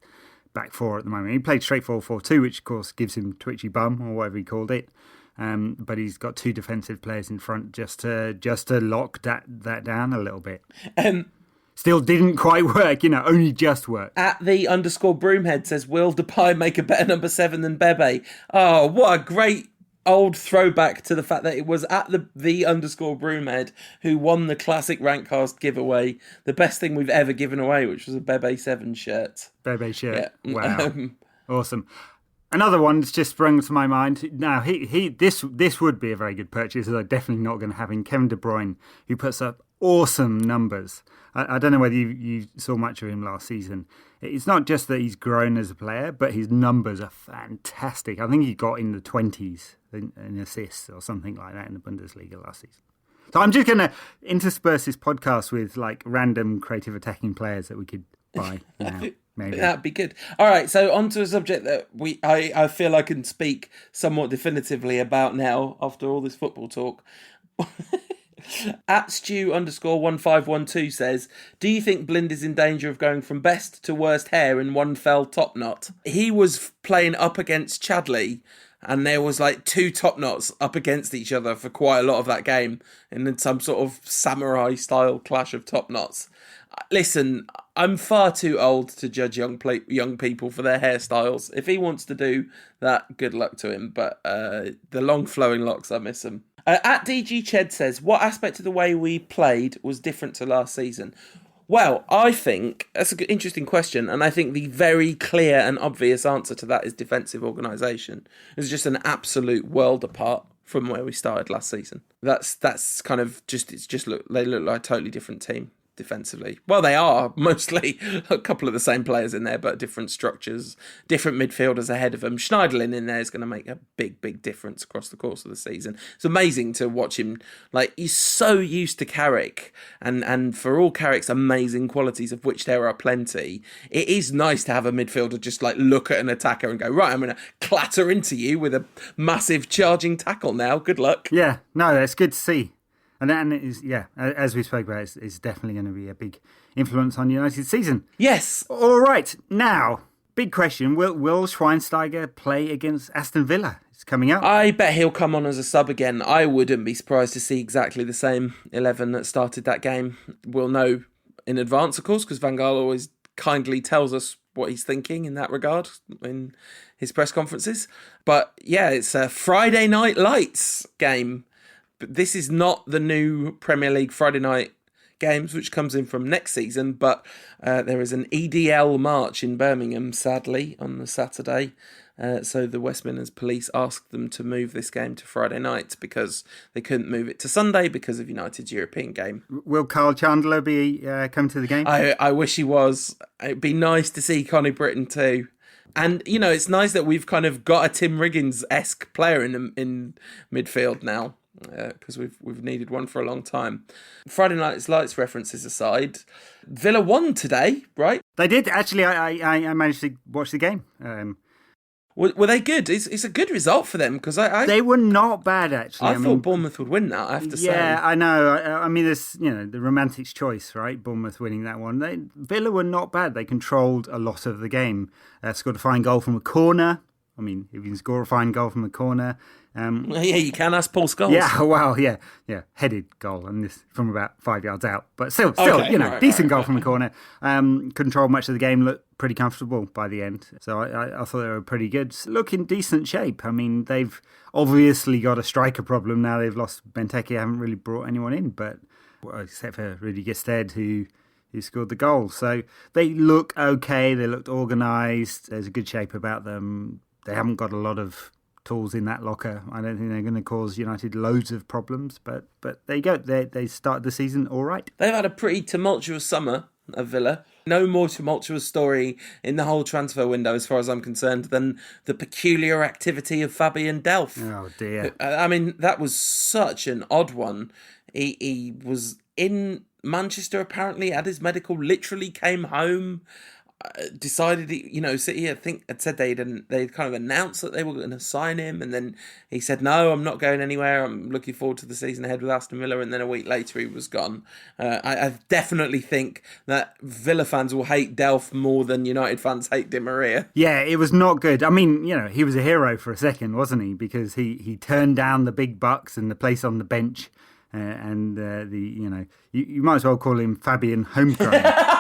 back 4 at the moment. He played straight 4-4-2, which of course gives him twitchy bum or whatever he called it. But he's got 2 defensive players in front just to lock that down a little bit. Still didn't quite work, only just worked. At the _Broomhead says, will Depay make a better number 7 than Bebe? Oh, what a great old throwback to the fact that it was at the _Broomhead who won the classic Rantcast giveaway, the best thing we've ever given away, which was a Bebe 7 shirt. Bebe shirt. Yeah. Wow. Awesome. Another one that's just sprung to my mind. Now, this would be a very good purchase, although definitely not going to happen. Kevin De Bruyne, who puts up awesome numbers. I don't know whether you saw much of him last season. It's not just that he's grown as a player, but his numbers are fantastic. I think he got in the 20s in assists or something like that in the Bundesliga last season. So I'm just going to intersperse this podcast with random creative attacking players that we could buy now. Maybe. That'd be good. All right, so on to a subject that I feel I can speak somewhat definitively about now after all this football talk. At Stu_1512 says, do you think Blind is in danger of going from best to worst hair in one fell top knot? He was playing up against Chadley and there was like two top knots up against each other for quite a lot of that game, and then some sort of samurai style clash of top knots. Listen, I'm far too old to judge young people for their hairstyles. If he wants to do that, good luck to him. But the long flowing locks, I miss them. At DG Ched says, what aspect of the way we played was different to last season? Well, I think that's an interesting question, and I think the very clear and obvious answer to that is defensive organisation. It's just an absolute world apart from where we started last season. That's kind of just they look like a totally different team defensively. Well, they are mostly a couple of the same players in there, but different structures, different midfielders ahead of them. Schneiderlin in there is going to make a big difference across the course of the season. It's amazing to watch him. Like, he's so used to Carrick, and for all Carrick's amazing qualities, of which there are plenty, it is nice to have a midfielder just like look at an attacker and go, right, I'm going to clatter into you with a massive charging tackle now. Good luck. Yeah, no, that's good to see. And then it is, yeah, as we spoke about, it's definitely going to be a big influence on United's season. Yes. All right, now, big question. Will Schweinsteiger play against Aston Villa? It's coming up. I bet he'll come on as a sub again. I wouldn't be surprised to see exactly the same 11 that started that game. We'll know in advance, of course, because Van Gaal always kindly tells us what he's thinking in that regard in his press conferences. But yeah, it's a Friday Night Lights game. But this is not the new Premier League Friday night games, which comes in from next season. But there is an EDL march in Birmingham, sadly, on the Saturday. So the West Midlands Police asked them to move this game to Friday night because they couldn't move it to Sunday because of United's European game. Will Carl Chandler be come to the game? I wish he was. It'd be nice to see Connie Britton too. And, you know, it's nice that we've kind of got a Tim Riggins-esque player in midfield now. Because we've needed one for a long time. Friday Night Lights references aside, Villa won today, right? They did. Actually, I managed to watch the game. Were they good? It's a good result for them because they were not bad, actually. I thought Bournemouth would win that, I have to say. Yeah, I know. I mean, there's the romantic's choice, right? Bournemouth winning that one. Villa were not bad. They controlled a lot of the game. Scored a fine goal from a corner. I mean, if you can score a fine goal from a corner. Yeah, you can. Ask Paul Scholes. Yeah, well, yeah, headed goal, and this from about 5 yards out, but still, Okay, decent goal from the corner. Controlled much of the game, looked pretty comfortable by the end. So I thought they were pretty good. Look in decent shape. I mean, they've obviously got a striker problem now. They've lost Benteke, haven't really brought anyone in, but except for Rudy Gestede, who scored the goal. So they look okay. They looked organised. There's a good shape about them. They haven't got a lot of tools in that locker. I don't think they're going to cause United loads of problems, but there you go. They started the season all right. They've had a pretty tumultuous summer at Villa. No more tumultuous story in the whole transfer window, as far as I'm concerned, than the peculiar activity of Fabian Delph. Oh dear! I mean, that was such an odd one. He was in Manchester apparently, had his medical, literally came home. Decided, City, I think, had said they'd kind of announced that they were going to sign him, and then he said, no, I'm not going anywhere, I'm looking forward to the season ahead with Aston Villa, and then a week later he was gone. I definitely think that Villa fans will hate Delph more than United fans hate Di Maria. Yeah, it was not good. I mean, he was a hero for a second, wasn't he? Because he turned down the big bucks and the place on the bench, and you might as well call him Fabian Homegrown.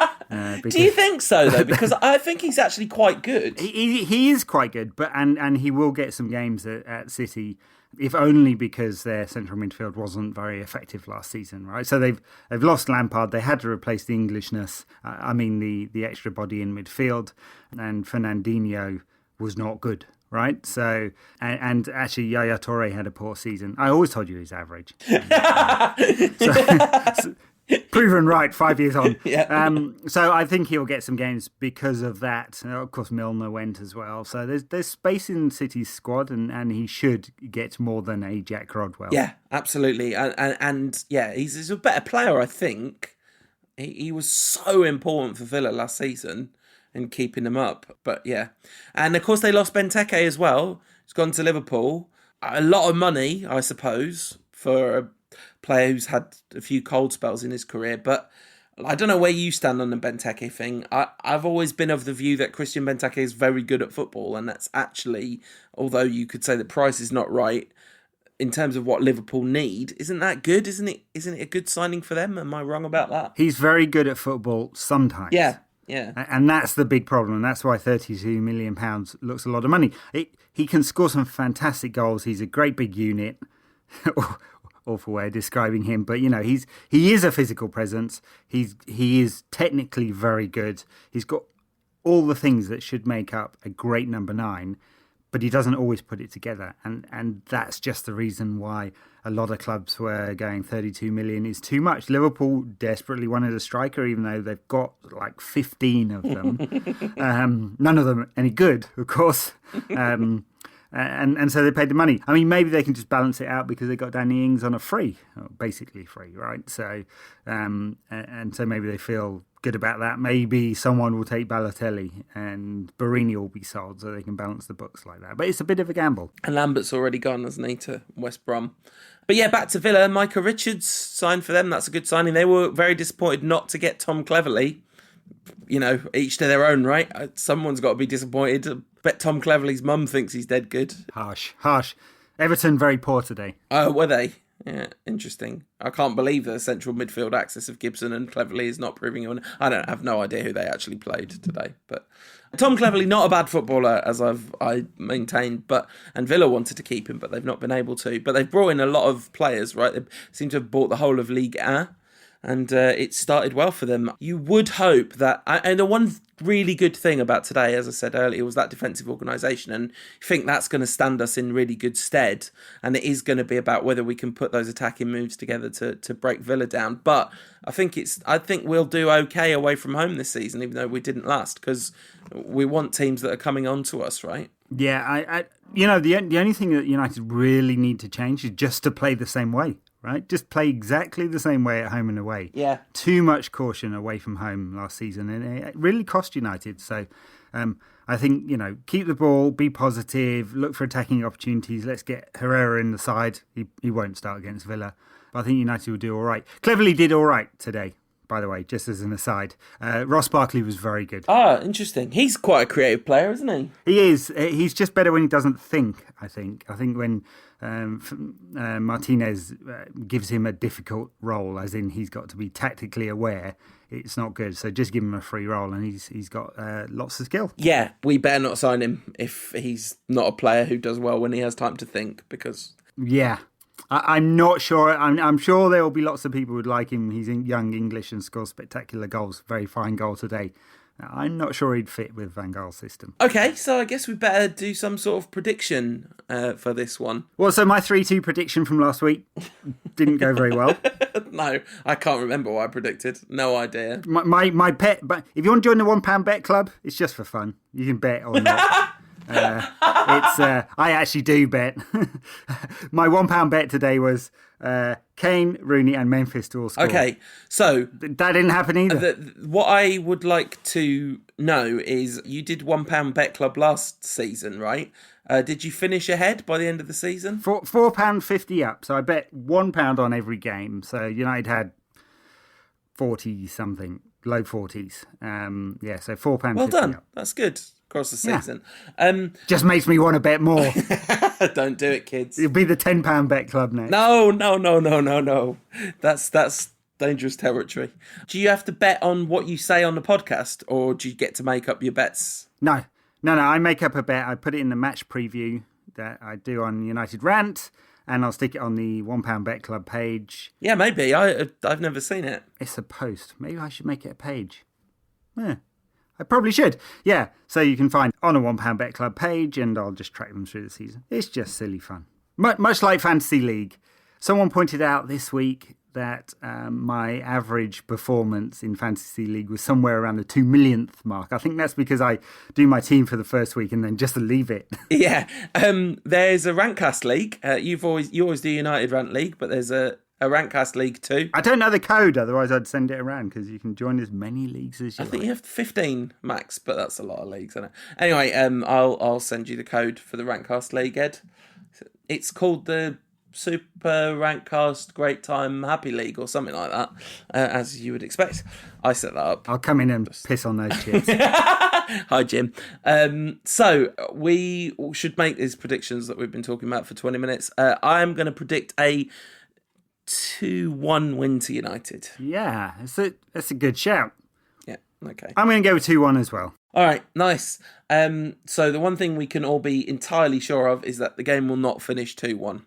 Do you think so, though? Because I think he's actually quite good. He is quite good, but and he will get some games at City, if only because their central midfield wasn't very effective last season, right? So they've lost Lampard. They had to replace the Englishness. The extra body in midfield, and Fernandinho was not good. Right, so and actually Yaya Toure had a poor season. I always told you he's average. Proven right 5 years on. Yeah. So I think he'll get some games because of that. Of course, Milner went as well. So there's space in City's squad, and he should get more than a Jack Rodwell. Yeah, absolutely. And yeah, he's a better player, I think. He was so important for Villa last season in keeping them up. But yeah. And of course, they lost Benteke as well. He's gone to Liverpool. A lot of money, I suppose, for a player who's had a few cold spells in his career. But I don't know where you stand on the Benteke thing. I've always been of the view that Christian Benteke is very good at football, and that's actually, although you could say the price is not right, in terms of what Liverpool need, isn't that good? Isn't it a good signing for them? Am I wrong about that? He's very good at football sometimes. Yeah. And that's the big problem. And that's why £32 million looks a lot of money. He can score some fantastic goals. He's a great big unit. Awful way of describing him, but he is a physical presence. He is technically very good. He's got all the things that should make up a great number 9, but he doesn't always put it together. And that's just the reason why a lot of clubs were going 32 million is too much. Liverpool desperately wanted a striker, even though they've got like 15 of them. None of them any good, of course. And so they paid the money. I mean, maybe they can just balance it out because they got Danny Ings on a free, basically free, right? So, and so maybe they feel good about that. Maybe someone will take Balotelli and Borini will be sold so they can balance the books like that. But it's a bit of a gamble. And Lambert's already gone, hasn't he, to West Brom? But yeah, back to Villa. Micah Richards signed for them. That's a good signing. They were very disappointed not to get Tom Cleverley. Each to their own, right? Someone's got to be disappointed. I bet Tom Cleverley's mum thinks he's dead good. Harsh. Everton very poor today. Oh, were they? Yeah, interesting. I can't believe the central midfield axis of Gibson and Cleverley is not proving on. I have no idea who they actually played today. But Tom Cleverley, not a bad footballer, as I maintained. And Villa wanted to keep him, but they've not been able to. But they've brought in a lot of players, right? They seem to have bought the whole of Ligue 1. And it started well for them. You would hope that... And the one really good thing about today, as I said earlier, was that defensive organisation. And I think that's going to stand us in really good stead. And it is going to be about whether we can put those attacking moves together to break Villa down. But I think we'll do okay away from home this season, even though we didn't last, because we want teams that are coming on to us, right? Yeah, the only thing that United really need to change is just to play the same way. Right, just play exactly the same way at home and away. Yeah, too much caution away from home last season, and it really cost United. So, I think keep the ball, be positive, look for attacking opportunities. Let's get Herrera in the side. He won't start against Villa, but I think United will do all right. Cleverley did all right today, by the way, just as an aside. Ross Barkley was very good. Ah, interesting. He's quite a creative player, isn't he? He is. He's just better when he doesn't think. I think when. Martinez gives him a difficult role, as in he's got to be tactically aware. It's not good, so just give him a free role, and he's got lots of skill. Yeah, we better not sign him if he's not a player who does well when he has time to think. Because I'm not sure. I'm sure there will be lots of people who'd like him. He's young, English, and scores spectacular goals. Very fine goal today. I'm not sure he'd fit with Van Gaal's system. Okay, so I guess we better do some sort of prediction for this one. Well, so my 3-2 prediction from last week didn't go very well. No, I can't remember what I predicted. No idea. My bet, but if you want to join the £1 bet club, it's just for fun. You can bet or not. I actually do bet. My £1 bet today was Kane, Rooney, and Memphis to all score. Okay, so that didn't happen either. What I would like to know is you did £1 bet club last season, right? Did you finish ahead by the end of the season? £4.50 up. So I bet £1 on every game. So United had 40 something, low 40s. So £4.50. Well done. Up. That's good. Across the season. Just makes me want to bet more. Don't do it, kids. It'll be the £10 bet club next. No. That's dangerous territory. Do you have to bet on what you say on the podcast, or do you get to make up your bets? No. I make up a bet. I put it in the match preview that I do on United Rant, and I'll stick it on the £1 bet club page. Yeah, maybe. I've never seen it. It's a post. Maybe I should make it a page. Yeah. I probably should. Yeah, so you can find on a £1 bet club page, and I'll just track them through the season. It's just silly fun. Much like Fantasy League. Someone pointed out this week that my average performance in Fantasy League was somewhere around the 2 millionth mark. I think that's because I do my team for the first week and then just leave it. Yeah, there's a Rantcast League. You always do United Rant League, but there's a Rantcast League too. I don't know the code, otherwise I'd send it around, because you can join as many leagues as you I think you have 15 max, but that's a lot of leagues, isn't it? Anyway, I'll send you the code for the Rantcast League, Ed. It's called the Super Rantcast Great Time Happy League or something like that, as you would expect. I set that up. I'll come in and piss on those chairs. Hi, Jim. So we should make these predictions that we've been talking about for 20 minutes. I'm going to predict a 2-1 win to United. Yeah, that's a good shout. Yeah, okay. I'm going to go with 2-1 as well. All right, nice. So the one thing we can all be entirely sure of is that the game will not finish 2-1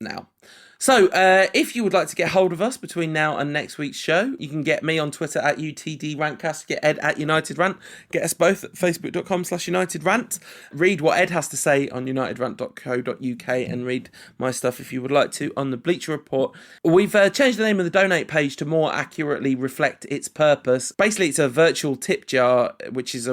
now. So if you would like to get hold of us between now and next week's show, you can get me on Twitter at UTDRantcast, get Ed at United Rant, get us both at facebook.com/United Rant. Read what Ed has to say on unitedrant.co.uk and read my stuff if you would like to on the Bleacher Report. We've changed the name of the donate page to more accurately reflect its purpose. Basically, it's a virtual tip jar, which is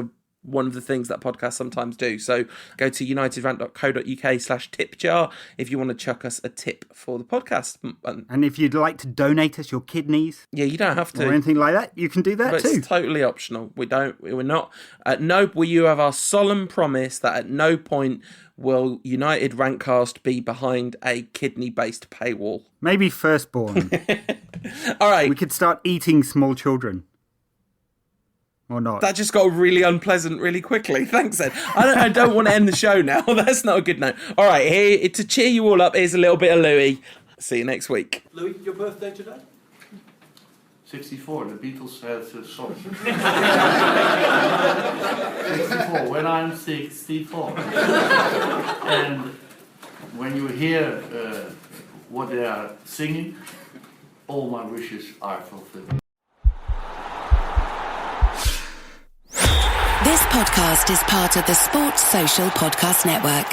one of the things that podcasts sometimes do. So go to unitedrant.co.uk/tip-jar if you want to chuck us a tip for the podcast. And if you'd like to donate us your kidneys, yeah, you don't have to, or anything like that, you can do that too. It's totally optional. We're not you have our solemn promise that at no point will United Rantcast be behind a kidney-based paywall. Maybe firstborn. All right. We could start eating small children. Or not. That just got really unpleasant really quickly. Thanks, Ed. I don't want to end the show now. That's not a good note. All right, here to cheer you all up, here's a little bit of Louis. See you next week. Louis, your birthday today? 64, the Beatles had a song. 64, when I'm 64. And when you hear what they are singing, all my wishes are fulfilled. This podcast is part of the Sports Social Podcast Network.